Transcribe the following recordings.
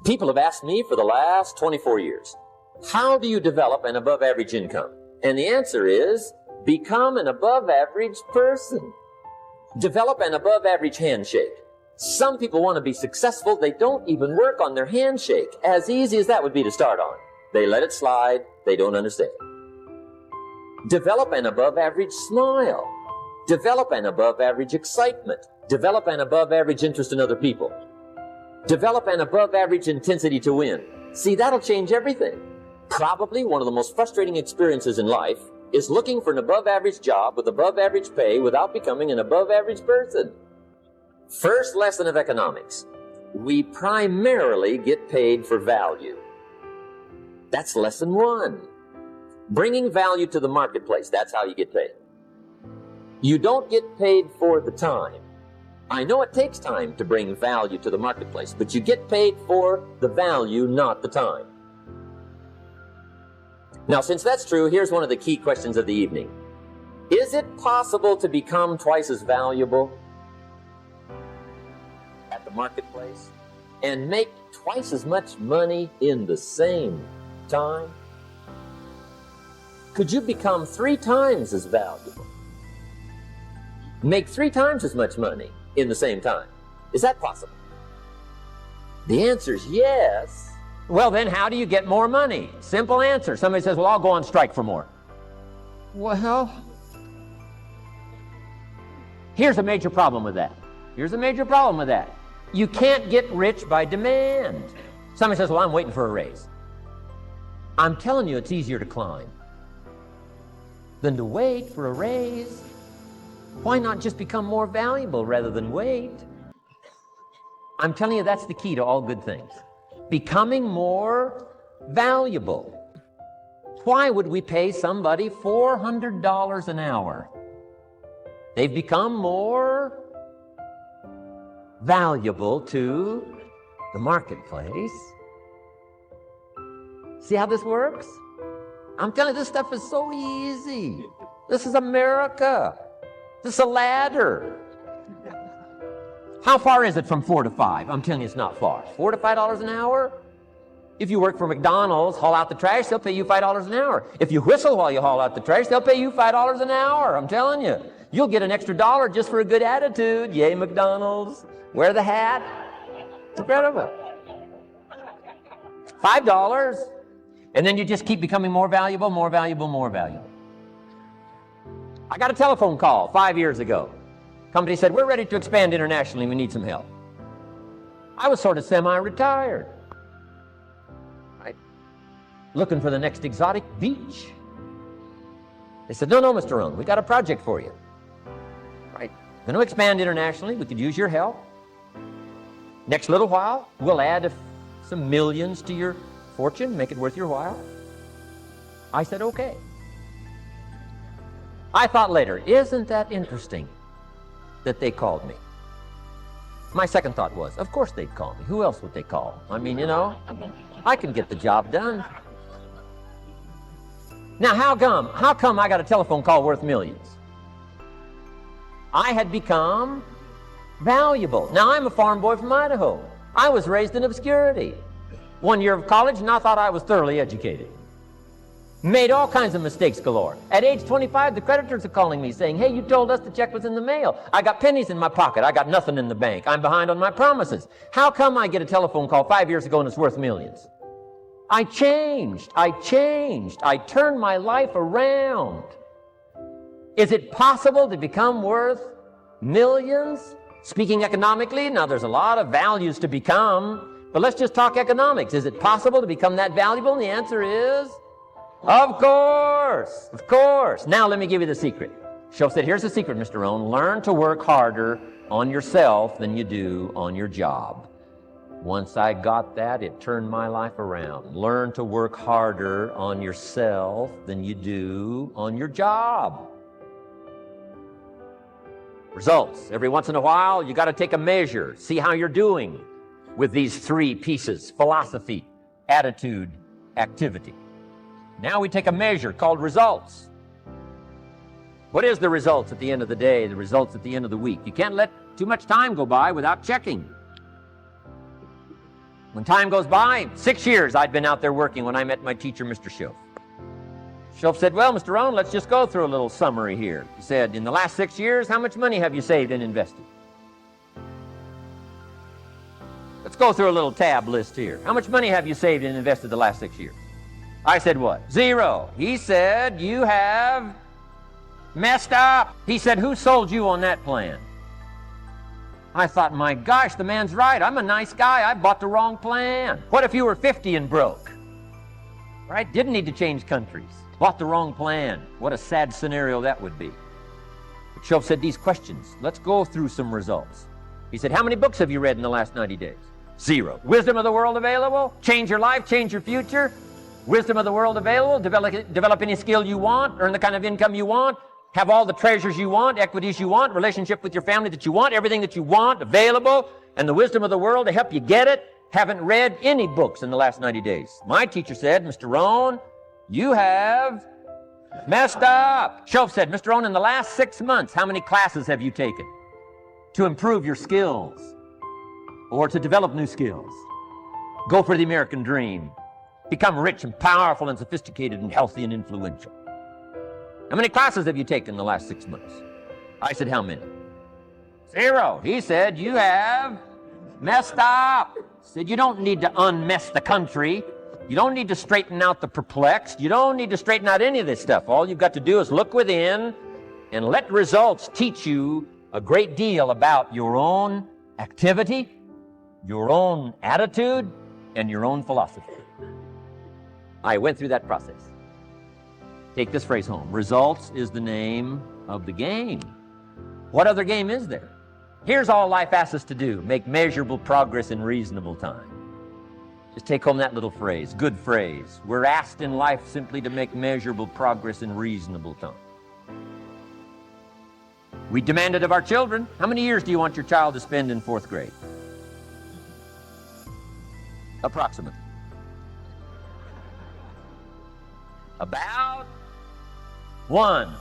People have asked me for the last 24 years, how do you develop an above average income? And the answer is, become an above average person. Develop an above average handshake. Some people want to be successful. They don't even work on their handshake. As easy as that would be to start on. They let it slide. They don't understand. Develop an above average smile. Develop an above average excitement. Develop an above average interest in other people. Develop an above average intensity to win. See, that'll change everything. Probably one of the most frustrating experiences in life is looking for an above average job with above average pay without becoming an above average person. First lesson of economics. We primarily get paid for value. That's lesson one. Bringing value to the marketplace, that's how you get paid. You don't get paid for the time. I know it takes time to bring value to the marketplace, but you get paid for the value, not the time. Now, since that's true, here's one of the key questions of the evening. Is it possible to become twice as valuable at the marketplace and make twice as much money in the same time? Could you become 3 times as valuable? Make 3 times as much money in the same time? Is that possible? The answer is yes. Well, then how do you get more money? Simple answer. Somebody says, well, I'll go on strike for more. Well, here's a major problem with that. You can't get rich by demand. Somebody says, well, I'm waiting for a raise. I'm telling you, it's easier to climb than to wait for a raise. Why not just become more valuable rather than wait? I'm telling you, that's the key to all good things. Becoming more valuable. Why would we pay somebody $400 an hour? They've become more valuable to the marketplace. See how this works? I'm telling you, this stuff is so easy. This is America. This is a ladder. How far is it from 4 to 5? I'm telling you, it's not far. $4 to $5 an hour? If you work for McDonald's, haul out the trash, they'll pay you $5 an hour. If you whistle while you haul out the trash, they'll pay you $5 an hour. I'm telling you. You'll get an extra $1 just for a good attitude. Yay, McDonald's. Wear the hat. It's incredible. $5. And then you just keep becoming more valuable, more valuable, more valuable. I got a telephone call 5 years ago. Company said, we're ready to expand internationally. We need some help. I was sort of semi-retired. Right? Looking for the next exotic beach. They said, no, Mr. Rohn, we got a project for you. Right? Going to expand internationally. We could use your help. Next little while, we'll add some millions to your fortune, make it worth your while. I said, okay. I thought later, isn't that interesting that they called me? My second thought was, of course they'd call me. Who else would they call? I mean, you know, I can get the job done. Now, how come I got a telephone call worth millions? I had become valuable. Now, I'm a farm boy from Idaho. I was raised in obscurity. 1 year of college, and I thought I was thoroughly educated. Made all kinds of mistakes galore. At age 25, the creditors are calling me saying, hey, you told us the check was in the mail. I got pennies in my pocket. I got nothing in the bank. I'm behind on my promises. How come I get a telephone call 5 years ago and it's worth millions? I changed. I turned my life around. Is it possible to become worth millions? Speaking economically, now there's a lot of values to become, but let's just talk economics. Is it possible to become that valuable? And the answer is, of course, of course. Now let me give you the secret. Show said, here's the secret, Mr. Rohn. Learn to work harder on yourself than you do on your job. Once I got that, it turned my life around. Learn to work harder on yourself than you do on your job. Results. Every once in a while, you got to take a measure. See how you're doing with these 3 pieces: philosophy, attitude, activity. Now we take a measure called results. What is the results at the end of the day, the results at the end of the week? You can't let too much time go by without checking. When time goes by, 6 years I'd been out there working when I met my teacher, Mr. Schoaf. Schoaf said, well, Mr. Rohn, let's just go through a little summary here. He said, in the last 6 years, how much money have you saved and invested? Let's go through a little tab list here. How much money have you saved and invested the last 6 years? I said, what? 0. He said, you have messed up. He said, who sold you on that plan? I thought, my gosh, the man's right. I'm a nice guy. I bought the wrong plan. What if you were 50 and broke? Right? Didn't need to change countries. Bought the wrong plan. What a sad scenario that would be. But Schoaf said these questions. Let's go through some results. He said, how many books have you read in the last 90 days? 0. Wisdom of the world available? Change your life, change your future? Wisdom of the world available? Develop any skill you want? Earn the kind of income you want? Have all the treasures you want, equities you want, relationship with your family that you want, everything that you want available, and the wisdom of the world to help you get it? Haven't read any books in the last 90 days. My teacher said, Mr. Rohn, you have messed up. Schoaf said, Mr. Rohn, in the last 6 months, how many classes have you taken to improve your skills or to develop new skills? Go for the American dream. Become rich and powerful and sophisticated and healthy and influential. How many classes have you taken in the last 6 months? I said, how many? 0. He said, you have messed up. He said, you don't need to unmess the country. You don't need to straighten out the perplexed. You don't need to straighten out any of this stuff. All you've got to do is look within and let results teach you a great deal about your own activity, your own attitude, and your own philosophy. I went through that process. Take this phrase home. Results is the name of the game. What other game is there? Here's all life asks us to do. Make measurable progress in reasonable time. Just take home that little phrase. Good phrase. We're asked in life simply to make measurable progress in reasonable time. We demand it of our children. How many years do you want your child to spend in 4th grade? Approximately. About 1.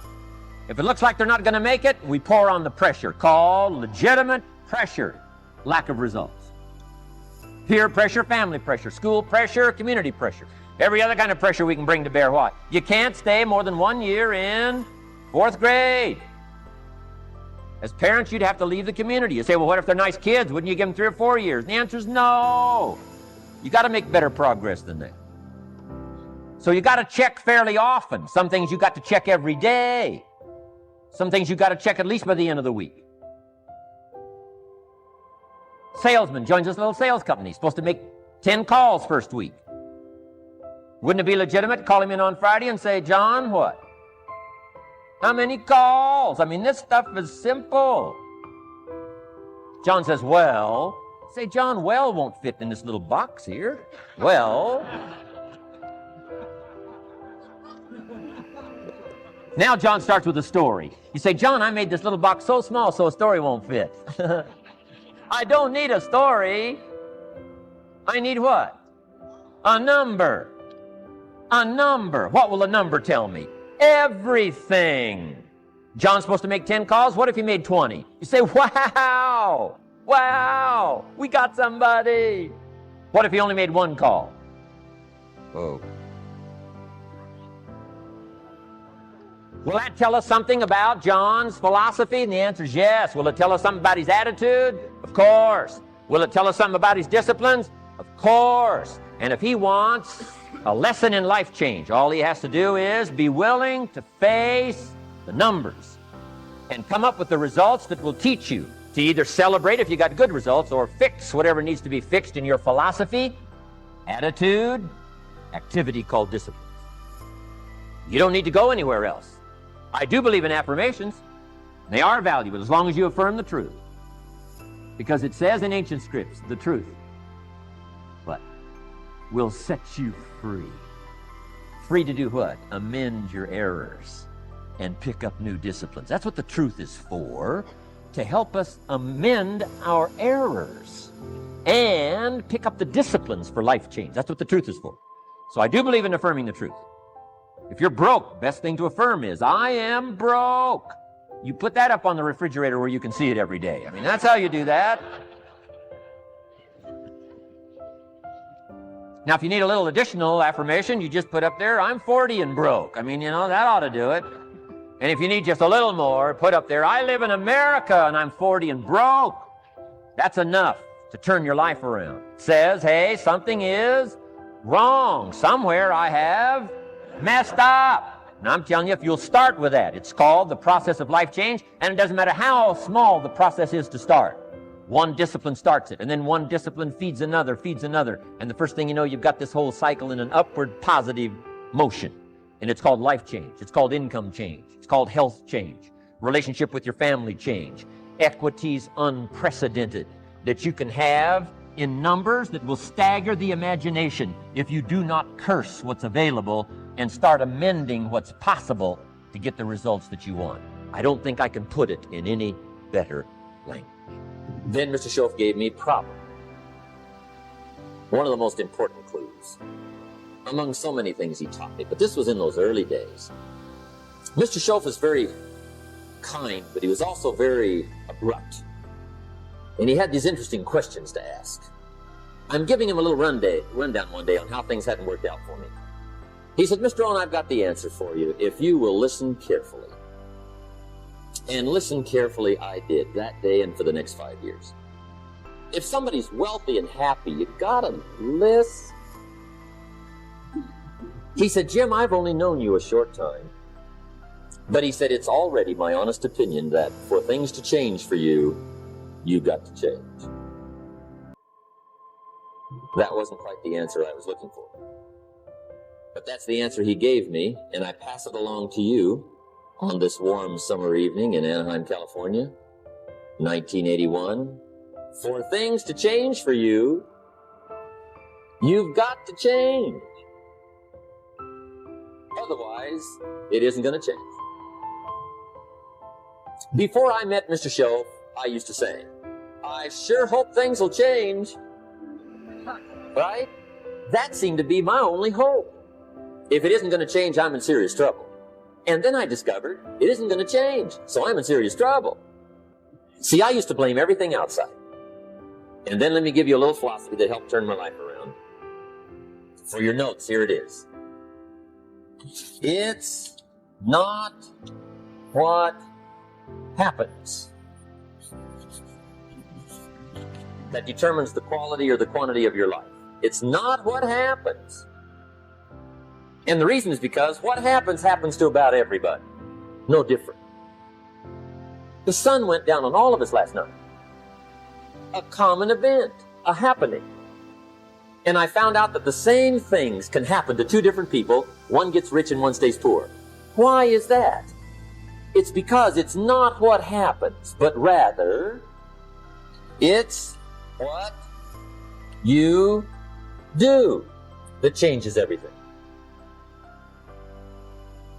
If it looks like they're not going to make it, we pour on the pressure, called legitimate pressure, lack of results. Peer pressure, family pressure, school pressure, community pressure. Every other kind of pressure we can bring to bear what? You can't stay more than 1 year in 4th grade. As parents, you'd have to leave the community. You say, well, what if they're nice kids? Wouldn't you give them 3 or 4 years? And the answer is no. You got to make better progress than that. So you got to check fairly often. Some things you got to check every day. Some things you got to check at least by the end of the week. Salesman joins this little sales company. He's supposed to make 10 calls first week. Wouldn't it be legitimate to call him in on Friday and say, John, what? How many calls? I mean, this stuff is simple. John says, well. Say, John, well won't fit in this little box here. Well. Now John starts with a story. You say, John, I made this little box so small so a story won't fit. I don't need a story. I need what? A number. A number. What will a number tell me? Everything. John's supposed to make 10 calls. What if he made 20? You say, wow. Wow. We got somebody. What if he only made 1 call? Whoa. Will that tell us something about John's philosophy? And the answer is yes. Will it tell us something about his attitude? Of course. Will it tell us something about his disciplines? Of course. And if he wants a lesson in life change, all he has to do is be willing to face the numbers and come up with the results that will teach you to either celebrate if you got good results or fix whatever needs to be fixed in your philosophy, attitude, activity called disciplines. You don't need to go anywhere else. I do believe in affirmations. They are valuable as long as you affirm the truth. Because it says in ancient scripts, the truth, what? Will set you free. Free to do what? Amend your errors and pick up new disciplines. That's what the truth is for, to help us amend our errors and pick up the disciplines for life change. That's what the truth is for. So I do believe in affirming the truth. If you're broke, best thing to affirm is, I am broke. You put that up on the refrigerator where you can see it every day. I mean, that's how you do that. Now, if you need a little additional affirmation, you just put up there, I'm 40 and broke. I mean, you know, that ought to do it. And if you need just a little more, put up there, I live in America and I'm 40 and broke. That's enough to turn your life around. It says, hey, something is wrong. Somewhere I have messed up. And I'm telling you, if you'll start with that, it's called the process of life change, and it doesn't matter how small the process is to start. One discipline starts it, and then one discipline feeds another, and the first thing you know, you've got this whole cycle in an upward positive motion. And it's called life change. It's called income change. It's called health change. Relationship with your family change. Equities unprecedented that you can have in numbers that will stagger the imagination if you do not curse what's available and start amending what's possible to get the results that you want. I don't think I can put it in any better language. Then Mr. Schoaf gave me problem. One of the most important clues among so many things he taught me, but this was in those early days. Mr. Schoaf was very kind, but he was also very abrupt. And he had these interesting questions to ask. I'm giving him a little rundown one day on how things hadn't worked out for me. He said, Mr. Rohn, I've got the answer for you if you will listen carefully. And listen carefully I did that day and for the next 5 years. If somebody's wealthy and happy, you've got to listen. He said, Jim, I've only known you a short time. But he said, it's already my honest opinion that for things to change for you, you've got to change. That wasn't quite the answer I was looking for. But that's the answer he gave me, and I pass it along to you on this warm summer evening in Anaheim, California, 1981. For things to change for you, you've got to change. Otherwise, it isn't going to change. Before I met Mr. Schoaf, I used to say, I sure hope things will change. Right? That seemed to be my only hope. If it isn't going to change, I'm in serious trouble. And then I discovered it isn't going to change, so I'm in serious trouble. See, I used to blame everything outside. And then let me give you a little philosophy that helped turn my life around. For your notes, here it is. It's not what happens that determines the quality or the quantity of your life. It's not what happens. And the reason is because what happens to about everybody. No different. The sun went down on all of us last night. A common event, a happening. And I found out that the same things can happen to two different people. One gets rich and one stays poor. Why is that? It's because it's not what happens, but rather it's what you do that changes everything.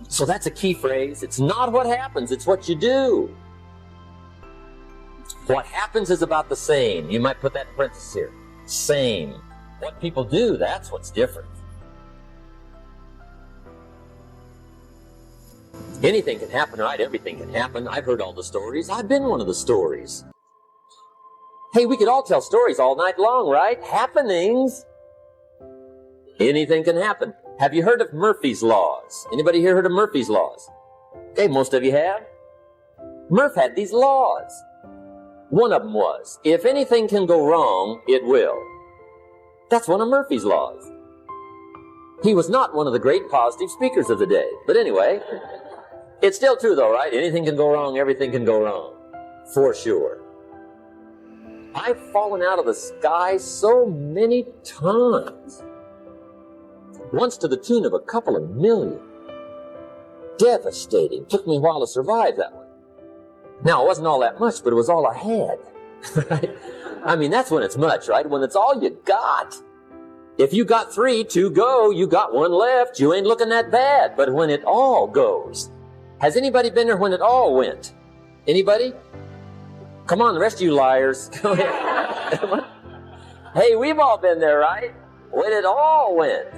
So that's a key phrase. It's not what happens, it's what you do. What happens is about the same. You might put that in parentheses here. Same. What people do, that's what's different. Anything can happen, right? Everything can happen. I've heard all the stories. I've been one of the stories. Hey, we could all tell stories all night long, right? Happenings. Anything can happen. Have you heard of Murphy's Laws? Anybody here heard of Murphy's Laws? Okay, most of you have. Murph had these laws. One of them was, if anything can go wrong, it will. That's one of Murphy's Laws. He was not one of the great positive speakers of the day. But anyway, it's still true though, right? Anything can go wrong, everything can go wrong. For sure. I've fallen out of the sky so many times. Once to the tune of a couple of million. Devastating. Took me a while to survive that one. Now, it wasn't all that much, but it was all I had. Right? I mean, that's when it's much, right? When it's all you got. If you got 3, 2 go, you got 1 left, you ain't looking that bad. But when it all goes. Has anybody been there when it all went? Anybody? Come on, the rest of you liars. Come on. Hey, we've all been there, right? When it all went.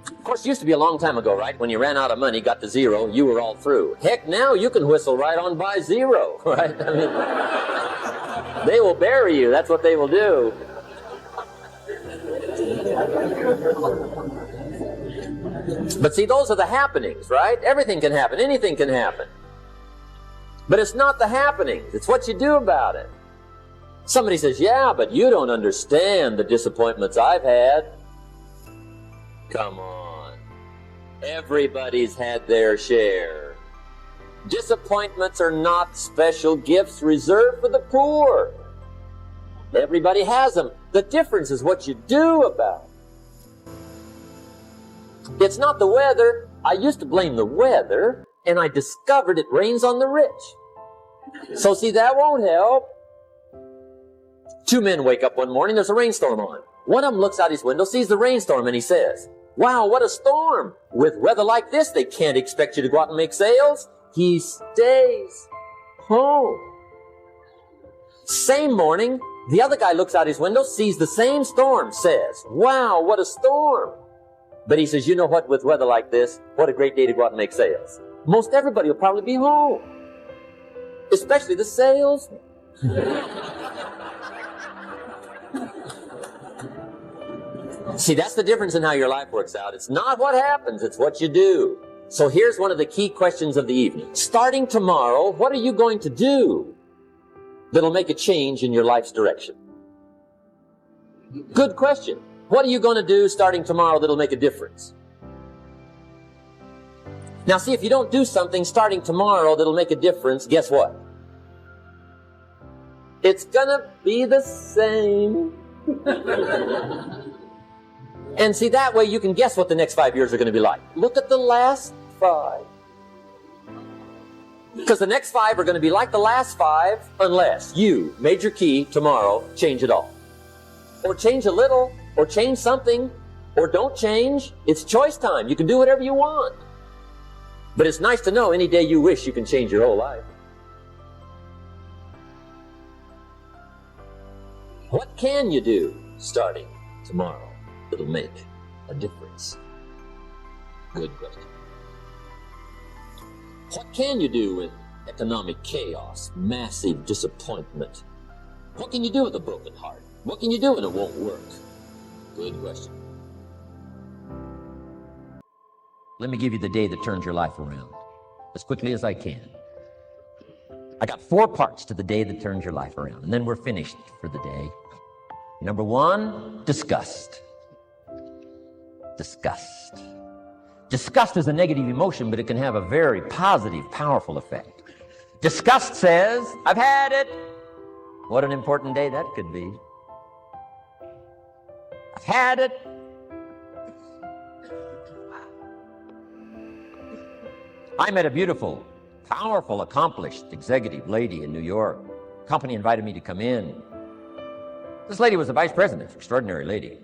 Of course, it used to be a long time ago, right? When you ran out of money, got to 0, you were all through. Heck, now you can whistle right on by 0, right? I mean, they will bury you. That's what they will do. But see, those are the happenings, right? Everything can happen. Anything can happen. But it's not the happenings. It's what you do about it. Somebody says, yeah, but you don't understand the disappointments I've had. Come on. Everybody's had their share. Disappointments are not special gifts reserved for the poor. Everybody has them. The difference is what you do about it. It's not the weather. I used to blame the weather, and I discovered it rains on the rich. So see, that won't help. Two men wake up one morning, there's a rainstorm on. One of them looks out his window, sees the rainstorm, and he says, wow, what a storm. With weather like this, they can't expect you to go out and make sales. He stays home. Same morning, the other guy looks out his window, sees the same storm, says, wow, what a storm. But he says, you know what, with weather like this, what a great day to go out and make sales. Most everybody will probably be home. Especially the salesman. See, that's the difference in how your life works out. It's not what happens, it's what you do. So here's one of the key questions of the evening. Starting tomorrow, what are you going to do that'll make a change in your life's direction? Good question. What are you going to do starting tomorrow that'll make a difference? Now see, if you don't do something starting tomorrow that'll make a difference, guess what? It's gonna be the same. And see, that way you can guess what the next 5 years are going to be like. Look at the last 5. Because the next 5 are going to be like the last 5 unless you, major key, tomorrow, change it all. Or change a little, or change something, or don't change. It's choice time. You can do whatever you want. But it's nice to know any day you wish you can change your whole life. What can you do starting tomorrow that'll make a difference? Good question. What can you do with economic chaos, massive disappointment? What can you do with a broken heart? What can you do when it won't work? Good question. Let me give you the day that turns your life around as quickly as I can. I got 4 parts to the day that turns your life around, and then we're finished for the day. Number 1, disgust. Disgust. Disgust is a negative emotion, but it can have a very positive, powerful effect. Disgust says, I've had it. What an important day that could be. I've had it. I met a beautiful, powerful, accomplished executive lady in New York. Company invited me to come in. This lady was a vice president, extraordinary lady.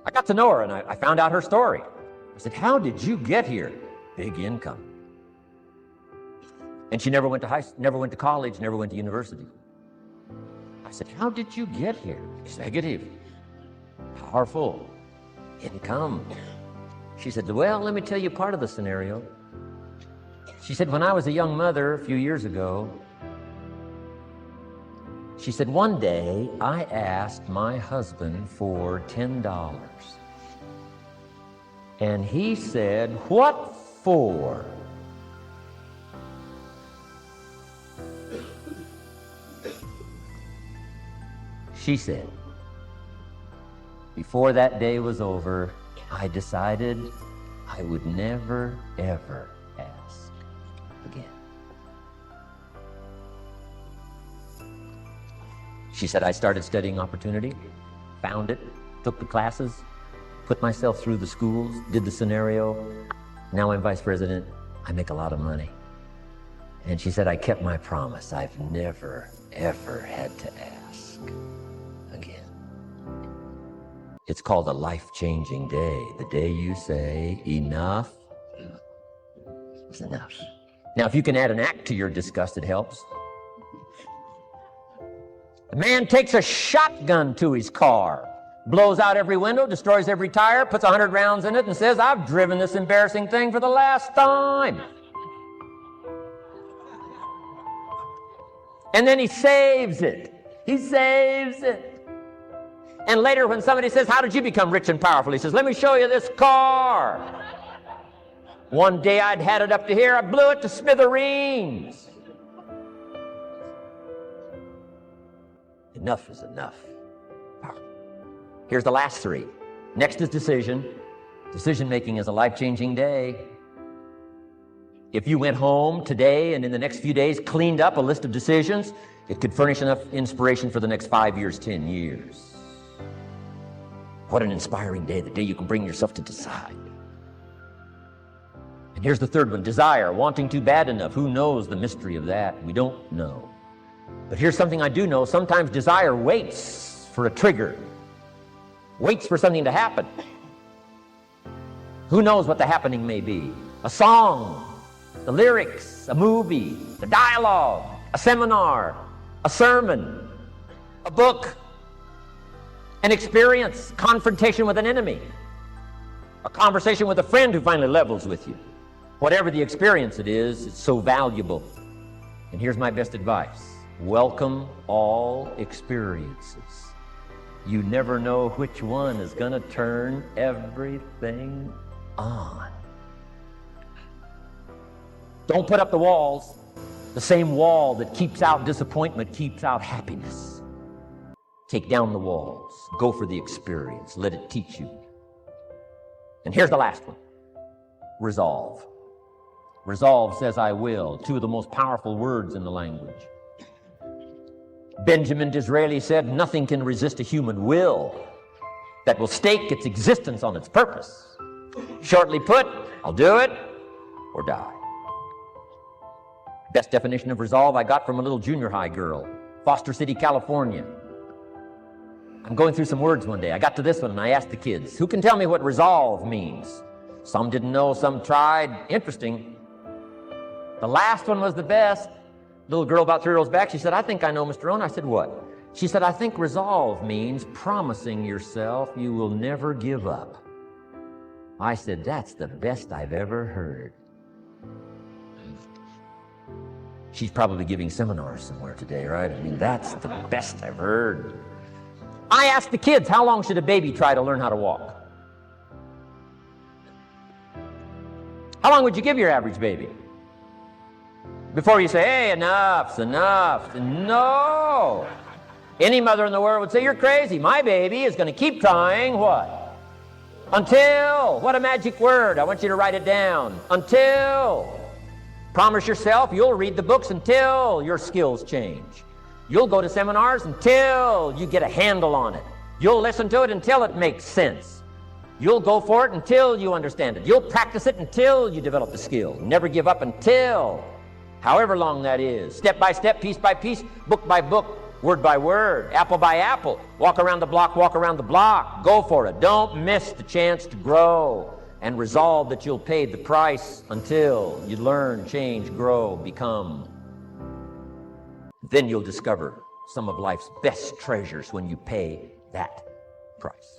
I got to know her and I found out her story. I said, how did you get here? Big income. And she never went to college, never went to university. I said, how did you get here? Executive, powerful, income. She said, well, let me tell you part of the scenario. She said, when I was a young mother a few years ago, she said, one day I asked my husband for $10. And he said, what for? She said, before that day was over, I decided I would never, ever ask again. She said, I started studying opportunity, found it, took the classes, put myself through the schools, did the scenario. Now I'm vice president. I make a lot of money. And she said, I kept my promise. I've never, ever had to ask again. It's called a life-changing day. The day you say, enough is enough. Now, if you can add an act to your disgust, it helps. The man takes a shotgun to his car, blows out every window, destroys every tire, puts 100 rounds in it, and says, I've driven this embarrassing thing for the last time. And then he saves it. He saves it. And later when somebody says, how did you become rich and powerful? He says, let me show you this car. One day I'd had it up to here, I blew it to smithereens. Enough is enough. Here's the last three. Next is decision. Decision making is a life-changing day. If you went home today and in the next few days cleaned up a list of decisions, it could furnish enough inspiration for the next 5 years, 10 years. What an inspiring day, the day you can bring yourself to decide. And here's the third one, desire, wanting to bad enough. Who knows the mystery of that? We don't know. But here's something I do know. Sometimes desire waits for a trigger, waits for something to happen. Who knows what the happening may be? A song, the lyrics, a movie, the dialogue, a seminar, a sermon, a book, an experience, confrontation with an enemy, a conversation with a friend who finally levels with you. Whatever the experience it is, it's so valuable. And here's my best advice. Welcome all experiences. You never know which one is going to turn everything on. Don't put up the walls. The same wall that keeps out disappointment keeps out happiness. Take down the walls. Go for the experience. Let it teach you. And here's the last one. Resolve. Resolve says I will. Two of the most powerful words in the language. Benjamin Disraeli said, nothing can resist a human will that will stake its existence on its purpose. Shortly put, I'll do it or die. Best definition of resolve I got from a little junior high girl, Foster City, California. I'm going through some words one day. I got to this one and I asked the kids, who can tell me what resolve means? Some didn't know, some tried. Interesting. The last one was the best. Little girl about 3 rows back, she said, I think I know, Mr. Rohn. I said, what? She said, I think resolve means promising yourself you will never give up. I said, that's the best I've ever heard. She's probably giving seminars somewhere today, right? I mean, that's the best I've heard. I asked the kids, how long should a baby try to learn how to walk? How long would you give your average baby? Before you say, hey, enough's enough. No. Any mother in the world would say, you're crazy. My baby is going to keep trying what? Until. What a magic word. I want you to write it down. Until. Promise yourself you'll read the books until your skills change. You'll go to seminars until you get a handle on it. You'll listen to it until it makes sense. You'll go for it until you understand it. You'll practice it until you develop the skill. Never give up until, however long that is. Step by step, piece by piece, book by book, word by word, apple by apple. Walk around the block, walk around the block. Go for it. Don't miss the chance to grow. And resolve that you'll pay the price until you learn, change, grow, become. Then you'll discover some of life's best treasures when you pay that price.